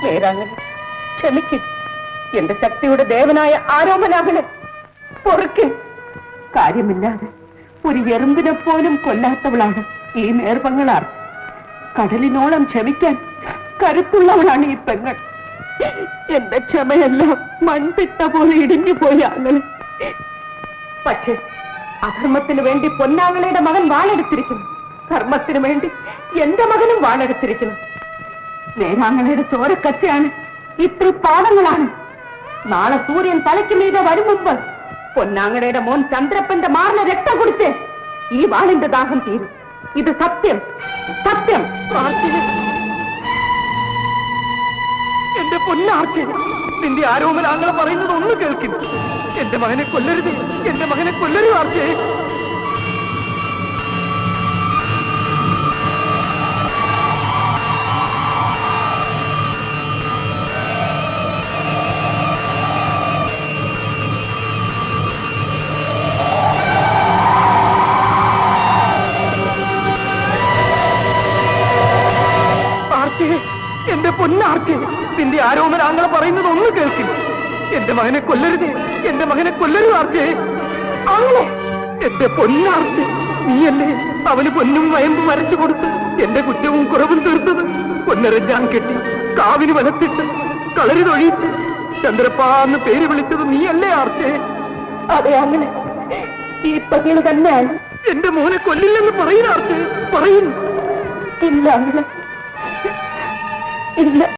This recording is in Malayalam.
നേരാങ്ങനെ ക്ഷമിക്കും. എന്റെ ശക്തിയുടെ ദേവനായ ആരോമനാകളെ പൊറുക്കൻ. കാര്യമില്ലാതെ ഒരു എറുമ്പിനെ പോലും കൊല്ലാത്തവളാണ് ഈ നേർപങ്ങളാർ. കടലിനോളം ക്ഷമിക്കാൻ കരുത്തുള്ളവളാണ് ഈ പെങ്ങൾ. എന്റെ ക്ഷമയെല്ലാം മൺപിട്ട പോലെ ഇടിഞ്ഞു പോയി ആങ്ങളെ. പക്ഷേ അധർമ്മത്തിന് വേണ്ടി പൊന്നാങ്ങളയുടെ മകൻ വാളെടുത്തിരിക്കുന്നു. ധർമ്മത്തിന് വേണ്ടി എന്റെ മകനും വാളെടുത്തിരിക്കുന്നു. നേരാങ്ങളയുടെ ചോരക്കച്ചയാണ് ഇത്ര പാദങ്ങളാണ്. നാളെ സൂര്യൻ തലയ്ക്ക് മീതെ വരും മുമ്പ് പൊന്നാങ്ങളയുടെ മോൻ ചന്ദ്രപ്പന്റെ മാറിന് രക്തം കുടിച്ച് ഈ വാളിന്റെ ദാഹം തീരും. ഇത് സത്യം, സത്യം. എന്റെ പൊന്നാർച്ചി, നിന്റെ ആരോമനാങ്ങളെ പറയുന്നത് ഒന്ന് കേൾക്കുന്നു. എന്റെ മകനെ കൊല്ലരുത്, എന്റെ മകനെ കൊല്ലരുത് ആർച്ചേ. എന്റെ പൊന്നാർച്ചേ, നിന്റെ ആരോമനാങ്ങളെ പറയുന്നത് ഒന്ന് കേൾക്കുന്നു. എന്റെ മകനെ കൊല്ലരുത്, എന്റെ മകനെ കൊല്ലരുത് ആർച്ചേ. ആങ്ങളെ, എന്റെ പൊന്നാർച്ചേ, നീയല്ലേ അവന് പൊന്നും വയമ്പും വരച്ചു കൊടുത്ത് എന്റെ കുറ്റവും കുറവും തീർത്തത്? പൊന്നരഞ്ഞാൻ കെട്ടി കാവിന് വലത്തിട്ട് കളരി തൊഴിച്ച് ചന്ദ്രപ്പാന്ന് പേര് വിളിച്ചത് നീയല്ലേ ആർച്ചേ? അതെ അങ്ങനെ ഈ പകല് തന്നെയാണ്. എന്റെ മോനെ കൊല്ലില്ലെന്ന് പറയുന്ന ആർച്ചേ, പറയുന്നു. ഇല്ല അങ്ങനെ ഇല്ല.